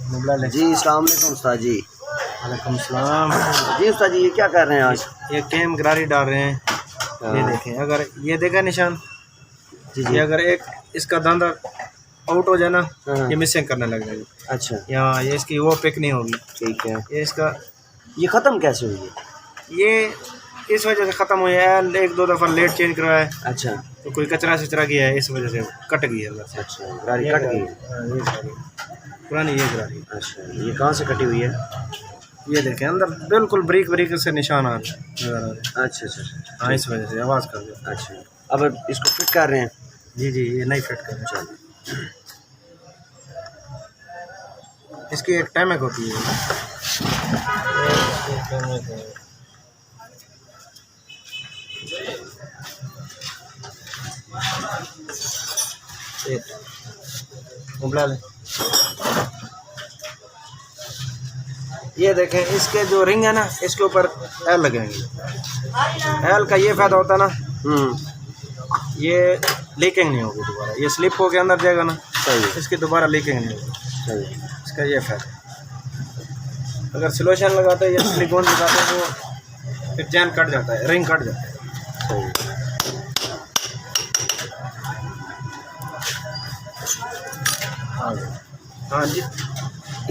जी अस्सलाम वालेकुम उस्ताद जी। वालेकुम सलाम। जी उस्ताद जी, ये क्या कर रहे हैं आज? ये कैम गरारी डाल रहे हैं। ये देखें, अगर ये देखा निशान जी ये जी। अगर एक इसका दांदा आउट हो जाए ना, हाँ। ये मिसिंग करने लग जाएगी। अच्छा यहाँ ये इसकी वो पिक नहीं होगी। ठीक है। ये इसका ये ख़त्म कैसे हुई है? ये इस वजह से ख़त्म हुई है। एक दो दफ़ा लेट चेंज करवाया है अच्छा तो कोई कचरा शचरा गया है, इस वजह से कट गई है अंदर से। अच्छा, गरारी कट गई है। ये गरारी पुरानी ये गरारी। अच्छा, ये कहाँ से कटी हुई है? ये देखें अंदर बिल्कुल बरीक बरीक से निशान आ रहे हैं। अच्छा अच्छा अच्छा। हाँ, इस वजह से आवाज़ कर दो। अच्छा, अब इसको फिट कर रहे हैं? जी जी, ये नहीं फिट कर। चलो। इसकी एक टाइमिंग होती है। ये देखें, इसके जो रिंग है ना, इसके ऊपर एल लगेंगे। एल का ये फायदा होता है ना, ये लीकिंग नहीं होगी दोबारा। ये स्लिप होके अंदर जाएगा ना, सही इसकी दोबारा लीकिंग नहीं होगी। सही। इसका ये फायदा। अगर सिलोशन लगाते हैं या सिलिकॉन लगाते हैं तो फिर चैन कट जाता है, रिंग कट जाता है। सही। हाँ जी,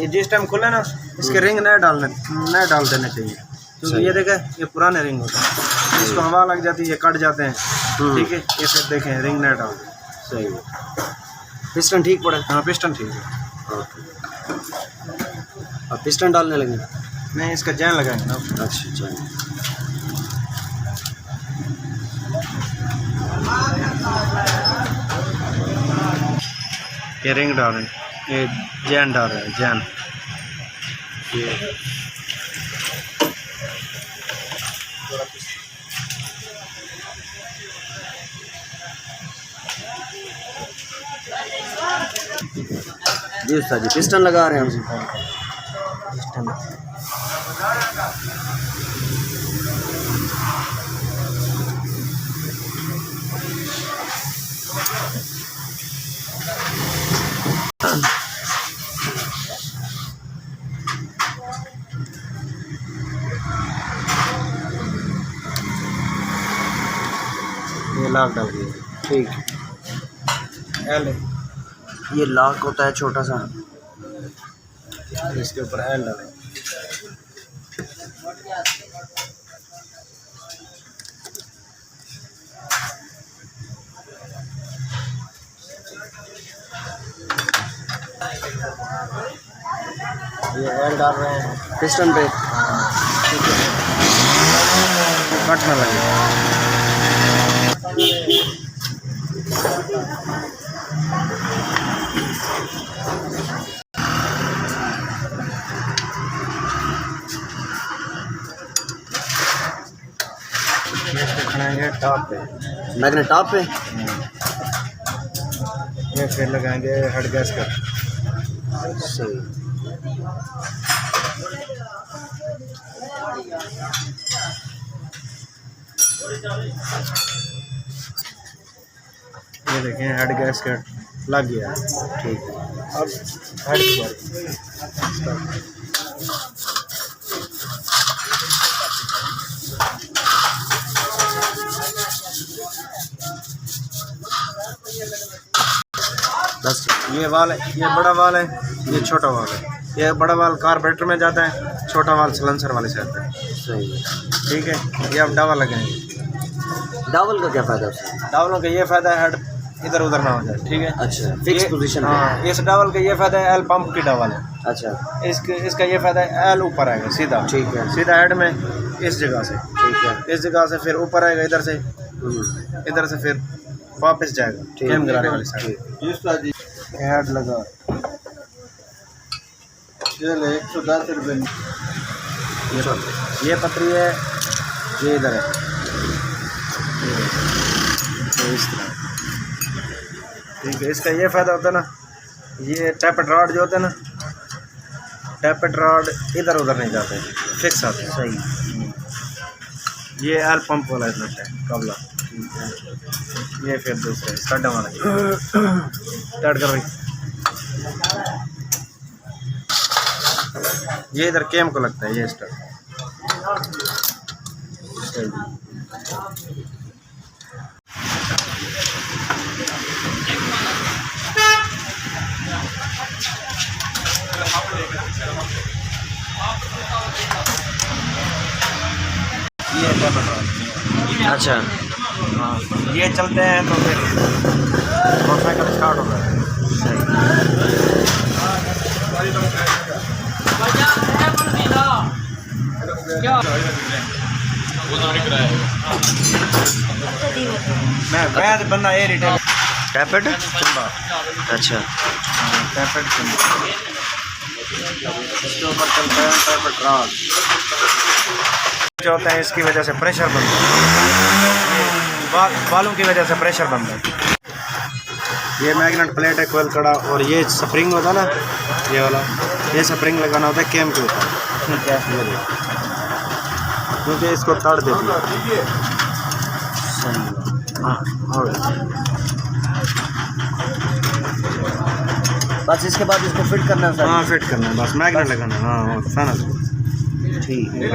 ये जिस टाइम खुले ना, इसके रिंग नहीं डाल देने चाहिए, क्योंकि ये देखें ये पुराने रिंग होते हैं, इसको हवा लग जाती है, ये कट जाते हैं। ठीक है, ये फिर देखें रिंग नहीं डाल दें। सही है। पिस्टन ठीक पड़ा? हाँ, पिस्टन ठीक है। अब पिस्टन डालने लगे? नहीं, इसका जैन लगाएंगे ना। अच्छा चलो। ये रिंग डाल रहे हैं, ये जैन डाल रहे हैं, जैन। जी उस्ताद जी, पिस्टन लगा रहे हैं हम। पिस्टन ये लॉक डाल दिया। ठीक। एल ये लॉक होता है छोटा सा। इसके ऊपर एल डालें। ये एल डाल रहे हैं पिस्टन पे। कट ना लगे। खड़ाएंगे टॉप पे, मैग्नेट टॉप पे। ये फिर लगाएंगे हेड गैस का। सही। ये देखें हेड गैस का लग गया। ठीक है। अब हेड की बारी। बस ये वाल है, ये बड़ा वाल है, ये छोटा वाल है। ये बड़ा वाल कार्बोरेटर में जाता है, छोटा वाल सिलेंसर वाले से आता है। सही है। ठीक है, ये अब डावल लगाएंगे। डावल का क्या फ़ायदा उससे? डावलों का ये फ़ायदा है हेड इधर उधर ना हो जाए। ठीक है, अच्छा, फिक्स पोजीशन पे। हाँ, इस डावल का ये फ़ायदा है, एल पंप की डावल है। अच्छा इसका ये फ़ायदा है, एल ऊपर आएगा सीधा। ठीक है। सीधा हेड में इस जगह से। ठीक है। इस जगह से फिर ऊपर आएगा, इधर से इधर से फिर वापस जाएगा कैम गिराने वाली साइड। हेड लगा 110 रुपये। ये पतरी है, ये इधर है, ये इस तरह। ठीक है, इसका ये फ़ायदा होता है ना, ये टैपेड रॉड जो होते हैं ना, टैपेड रॉड इधर उधर नहीं जाते, फिक्स आते हैं। सही। ये एल पंप वाला इतना है कबला। ये फिर दूसरे स्टार्ट वाला स्टार्ट कर रही। ये इधर कैम को लगता है ये स्टड। ये टेपर। अच्छा। हाँ, ये चलते हैं तो फिर मोटरसाइकिल स्टार्ट होता है। मैं बंदा ये रिटेल टैपेड। चंबा। अच्छा। टैपेड चंबा। इसके ऊपर चलता है टैपेड रॉड जो होता है, इसकी वजह से प्रेशर बनता है, बालों की वजह से प्रेशर बनता है। ये मैग्नेट प्लेट है कोयल कड़ा, और ये स्प्रिंग होता है ना, ये वाला, ये स्प्रिंग लगाना होता है कैम के ऊपर, ठीक है, क्योंकि इसको तड़ देती है। हाँ, बस इसके बाद इसको फिट करना है। हाँ फिट करना है बस, मैग्नेट लगाना है। हाँ फैन ठीक है।